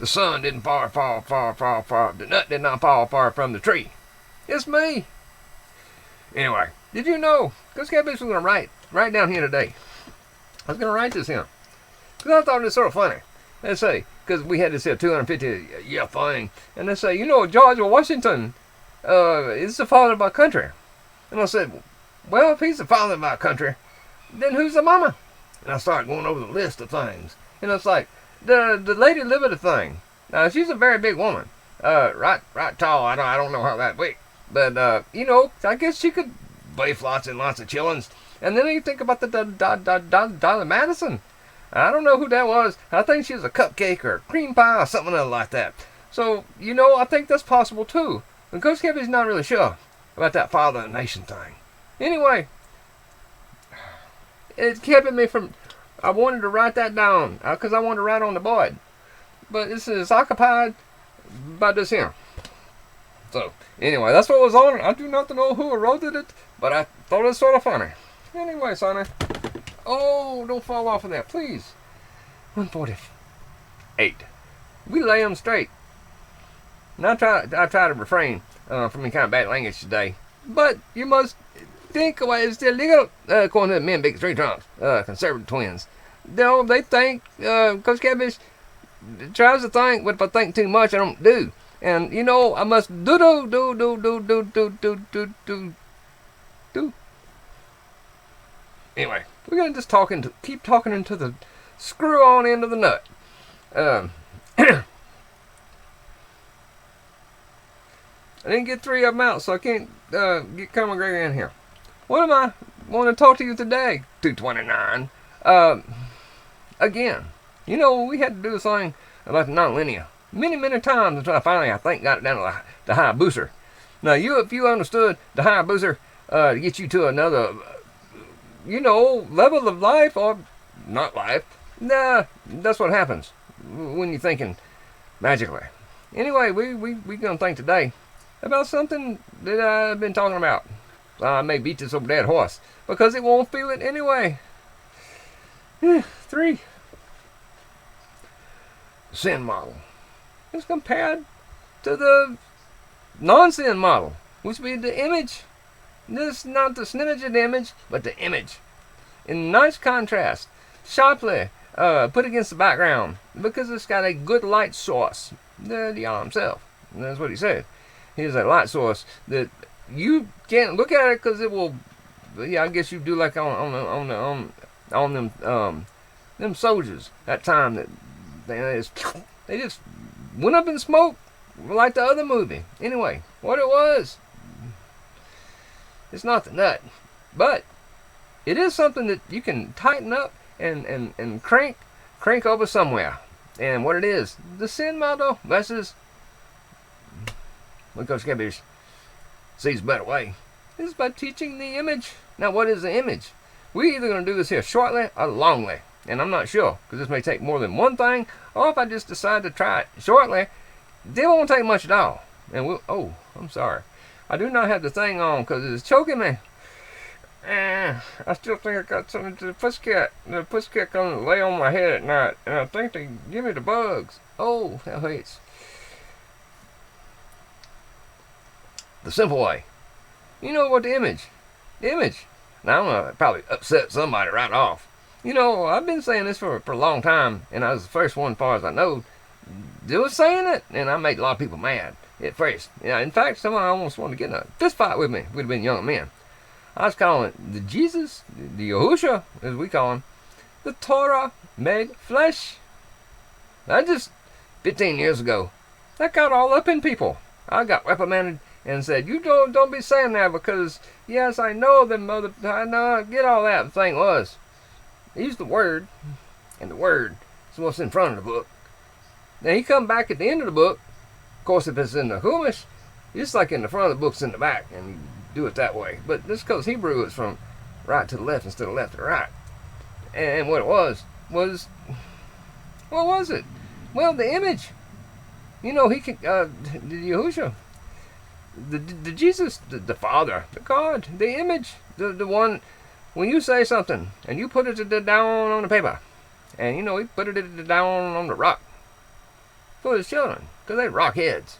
The sun didn't fall, the nut did not fall far from the tree. It's me. Anyway, did you know? Ghost Cabbage was going to write down here today. I was going to write this here. Because I thought it was sort of funny. They say, because we had this here 250-year thing. And they say, George Washington is the father of our country. And I said, well, if he's the father of our country, then who's the mama? And I started going over the list of things. And it's like, the Lady Liberty thing. Now, she's a very big woman. Right tall. I don't know how that big. But, I guess she could bath lots and lots of chillins. And then you think about the Dolly Madison. I don't know who that was. I think she was a cupcake or a cream pie or something like that. So, I think that's possible too. And Coach Kevin's not really sure about that father of the nation thing. Anyway, it's keeping me from... I wanted to write that down because I wanted to write on the board. But this is occupied by this here. So, anyway, that's what was on it. I do not know who wrote it, but I thought it was sort of funny. Anyway, Sonny. Oh, don't fall off of that, please. 148. We lay them straight. Now I try to refrain from any kind of bad language today. But you must think away. It's illegal, according to the men big street trunks, conservative twins. They think, Coach Cabbage tries to think, but if I think too much, I don't do. And, I must do. Anyway, we're going to just keep talking into the screw-on end of the nut. I didn't get 3 of them out, so I can't get Carmen Gregory in here. What am I want to talk to you today? 229. Again, we had to do this thing about the nonlinear many times until I finally, I think, got it down to the high booster. Now, if you understood the high booster to get you to another, level of life or not life, that's what happens when you're thinking magically. Anyway, we're going to think today about something that I've been talking about. I may beat this over dead horse because it won't feel it anyway. 3. The sin model is compared to the non-sin model, which would be the image. This not the snippet of the image, but the image. In nice contrast, sharply put against the background, because it's got a good light source. The Yah himself. And that's what he said. Here's a light source that you can't look at it because it will. I guess you do like on them soldiers that time that they just went up in smoke like the other movie. Anyway, what it was, it's not the nut, but it is something that you can tighten up and crank over somewhere. And what it is, the sin model versus what Coach Cabbage sees a better way is by teaching the image. Now, what is the image? We're either going to do this here shortly or longly. And I'm not sure, because this may take more than one thing, or if I just decide to try it shortly, it won't take much at all. And I'm sorry. I do not have the thing on because it's choking me. I still think I got something to the pussycat. The pussycat comes to lay on my head at night, and I think they give me the bugs. Oh, that hurts. The simple way. What the image? The image. Now, I'm going to probably upset somebody right off. I've been saying this for a long time, and I was the first one, as far as I know, that was saying it, and I made a lot of people mad at first. In fact, someone almost wanted to get in a fist fight with me. We'd have been young men. I was calling it the Jesus, the Yahusha, as we call him, the Torah made flesh. 15 years ago, that got all up in people. I got reprimanded and said, you don't be saying that because, yes, I know them mother, I know, I get all that. The thing was, use the word, and the word is what's in front of the book. Now, he come back at the end of the book. Of course, if it's in the Chumash, it's like in the front of the book's in the back, and you do it that way. But this because Hebrew is from right to the left instead of left to the right. And what it was, what was it? Well, the image. He can, the Yahushua, the Jesus, the Father, the God, the image, the one. When you say something and you put it down on the paper, and he put it down on the rock, for his children, because they rock heads.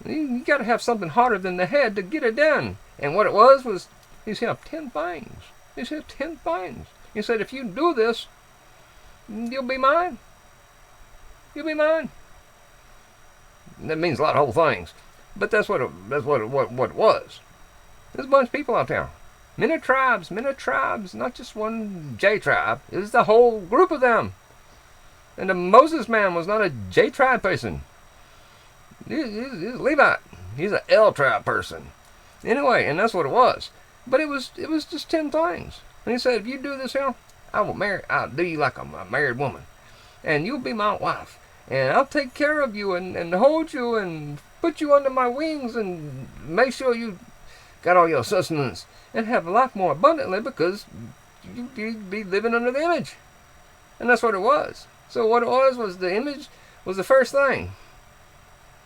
You got to have something harder than the head to get it done. And what it was he said 10 things. He said 10 things. He said, if you do this, you'll be mine. You'll be mine. And that means a lot of whole things, but that's what it was. There's a bunch of people out there. Many tribes, not just one J tribe. It was the whole group of them. And the Moses man was not a J tribe person. He's a Levite. He's an L tribe person. Anyway, and that's what it was. But it was just 10 things. And he said, if you do this here, I'll do you like a married woman. And you'll be my wife. And I'll take care of you and hold you and put you under my wings and make sure you got all your sustenance and have life more abundantly, because you'd be living under the image. And that's what it was. So what it was the image was the first thing.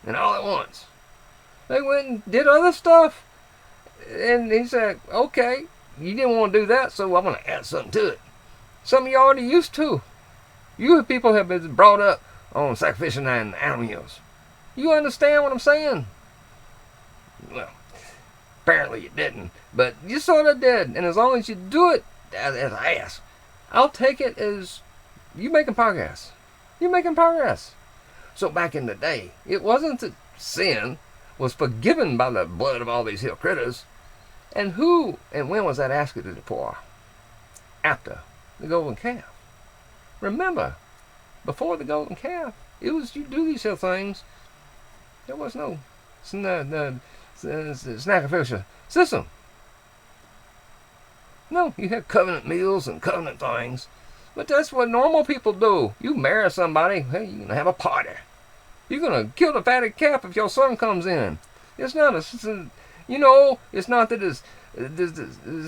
And all at once. They went and did other stuff. And he said, okay, you didn't want to do that, so I'm going to add something to it. Something you already used to. You people have been brought up on sacrificing animals. You understand what I'm saying? Well, apparently you didn't, but you sort of did. And as long as you do it as I ask, I'll take it as you making progress. You're making progress. So back in the day, it wasn't that sin was forgiven by the blood of all these hill critters. And who and when was that executed for? After the golden calf. Remember, before the golden calf, it was you do these hill things. There was no sacrificial system. No, you had covenant meals and covenant things. But that's what normal people do. You marry somebody, hey, you're going to have a party. You're going to kill the fatted calf if your son comes in. It's not it's not that it's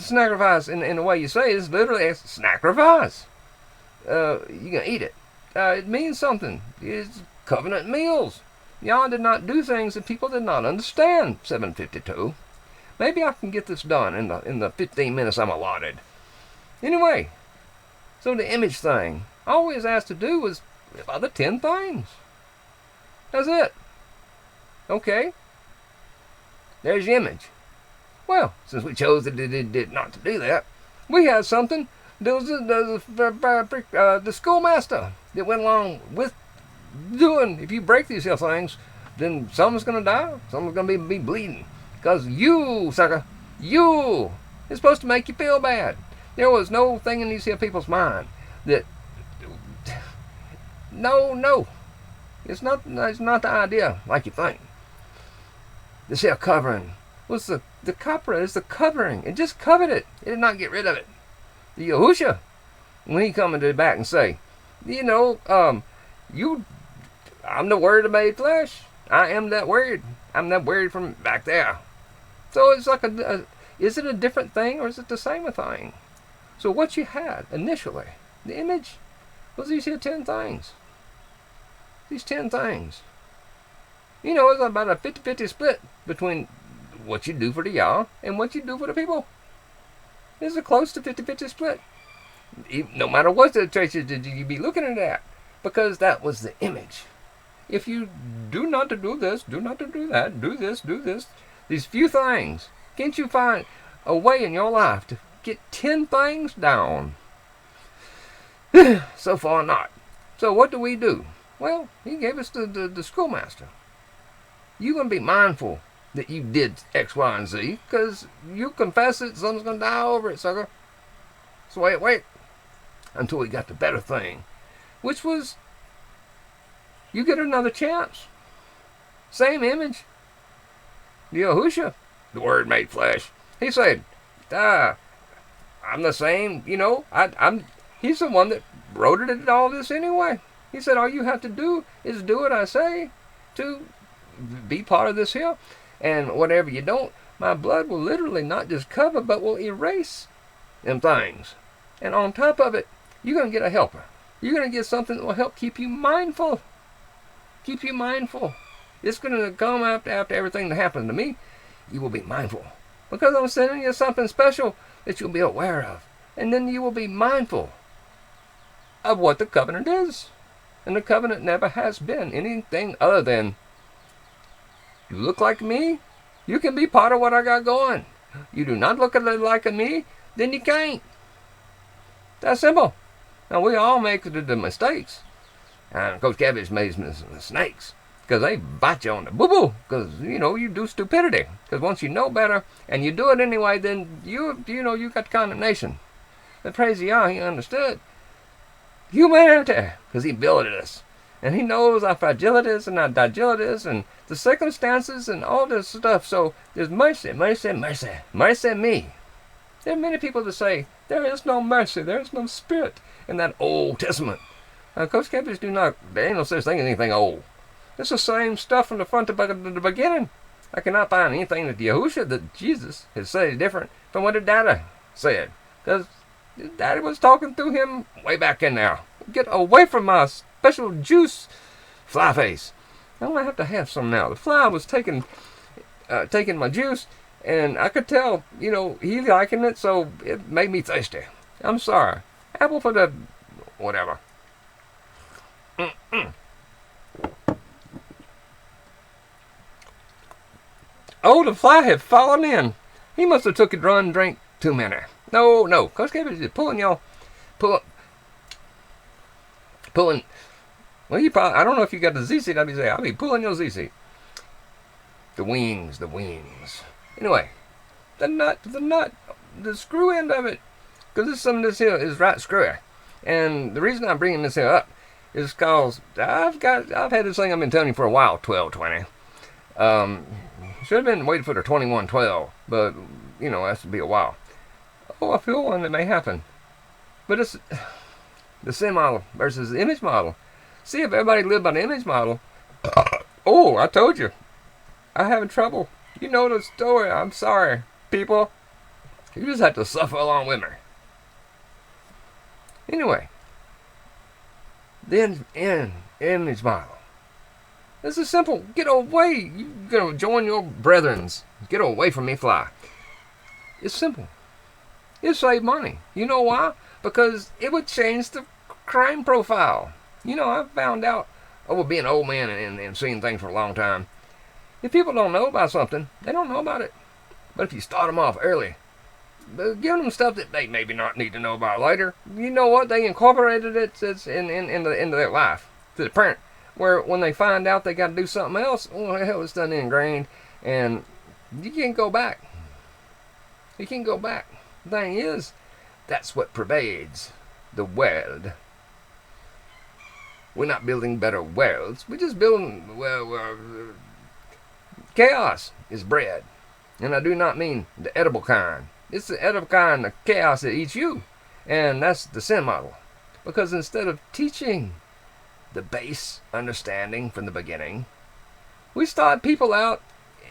sacrifice in the way you say it. It's literally a sacrifice. You're going to eat it. It means something. It's covenant meals. Y'all did not do things that people did not understand. 7:52. Maybe I can get this done in the 15 minutes I'm allotted. Anyway, so the image thing, all we was asked to do was about the 10 things. That's it. Okay. There's your image. Well, since we chose did not to do that, we had something. There was the schoolmaster that went along with doing. If you break these here things, then someone's going to die. Someone's going to be bleeding. Because you, sucker, you, is supposed to make you feel bad. There was no thing in these here people's mind that, no. It's not the idea like you think. This here covering was the copra is the covering. It just covered it. It did not get rid of it. The Yahusha, when he come into the back and say, I'm the Word made flesh. I am that Word. I'm that Word from back there. So it's like is it a different thing or is it the same thing? So what you had initially, the image, was these here 10 things. These 10 things. It's about a 50-50 split between what you do for the Yah and what you do for the people. It's a close to 50-50 split. No matter what the traces did you be looking at that, because that was the image. If you do not to do this, do not to do that, do this, these few things, can't you find a way in your life to get 10 things down? So far not. So what do we do? Well, he gave us the schoolmaster. You're going to be mindful that you did X, Y, and Z, because you confess it, someone's going to die over it, sucker. So wait, until we got the better thing, which was, you get another chance. Same image. The Yahusha, the Word made flesh. He said, I'm the same, he's the one that wrote it and all this anyway. He said, all you have to do is do what I say to be part of this here. And whatever you don't, my blood will literally not just cover, but will erase them things. And on top of it, you're going to get a helper. You're going to get something that will help keep you mindful. Keep you mindful. It's going to come after everything that happened to me. You will be mindful. Because I'm sending you something special that you'll be aware of. And then you will be mindful of what the covenant is. And the covenant never has been anything other than, you look like me, you can be part of what I got going. You do not look like me, then you can't. That's simple. Now, we all make the mistakes. And Coach Cabbage made mistakes. Because they bite you on the boo-boo. Because, you do stupidity. Because once you know better, and you do it anyway, then you got condemnation. But praise God, he understood humanity. Because he built us. And he knows our fragilities and our fragilities and the circumstances and all this stuff. So there's mercy, mercy, mercy. Mercy me. There are many people that say, there is no mercy, there is no spirit in that Old Testament. Coach Cabbage there ain't no such thing as anything old. It's the same stuff from the front to the beginning. I cannot find anything that Jesus has said different from what his daddy said. Because his daddy was talking through him way back in there. Get away from my special juice, fly face. I might have to have some now. The fly was taking my juice, and I could tell, he liking it, so it made me thirsty. I'm sorry. Apple for the whatever. Oh, the fly had fallen in. He must have took a run and drank too many. No. Coach Cabbage is pulling. Well, I don't know if you got the Z seat. I'll be pulling your Z seat. The wings. Anyway, the nut, the screw end of it, because some of this here is right screwy. And the reason I'm bringing this here up is because I've had this thing I've been telling you for a while, 1220. Should have been waiting for the 2112, but that's to be a while. Oh, I feel one that may happen. But it's the sin model versus the image model. See, if everybody lived by the image model, oh, I told you, I'm having trouble. You know the story. I'm sorry, people. You just have to suffer along with me. Anyway, then in image model. This is simple. Get away. You're going to join your brethrens. Get away from me, fly. It's simple. It saved money. You know why? Because it would change the crime profile. I found out over being an old man and seeing things for a long time. If people don't know about something, they don't know about it. But if you start them off early, give them stuff that they maybe not need to know about later, you know what? They incorporated it into their life to the parent. Where when they find out they got to do something else, oh hell, it's done ingrained, and you can't go back. You can't go back. The thing is, that's what pervades the world. We're not building better worlds. We're just building, chaos is bred. And I do not mean the edible kind. It's the edible kind of chaos that eats you. And that's the sin model. Because instead of teaching the base understanding from the beginning, we start people out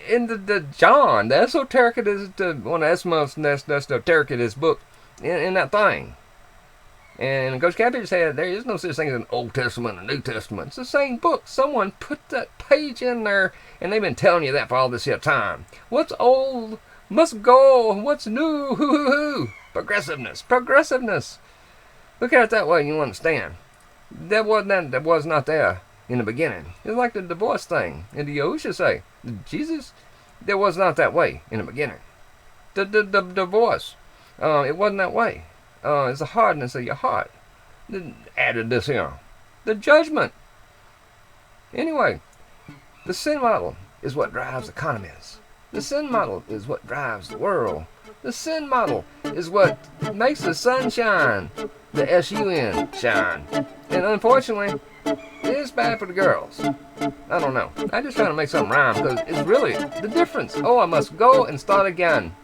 in the John, the esoteric, is one of the most esoteric of this book, in that thing. And Coach Cabbage said there is no such thing as an Old Testament and a New Testament. It's the same book. Someone put that page in there, and they've been telling you that for all this here time. What's old must go. What's new? Hoo. Progressiveness. Look at it that way, and you understand. That was not there in the beginning. It's like the divorce thing. And the Yahusha say, Jesus, there was not that way in the beginning. The divorce, it wasn't that way. It's the hardness of your heart that added this here. The judgment. Anyway, the sin model is what drives economies. The sin model is what drives the world. The sin model is what makes the sun shine, the S-U-N shine. And unfortunately, it's bad for the girls. I don't know. I just trying to make something rhyme because it's really the difference. Oh, I must go and start again.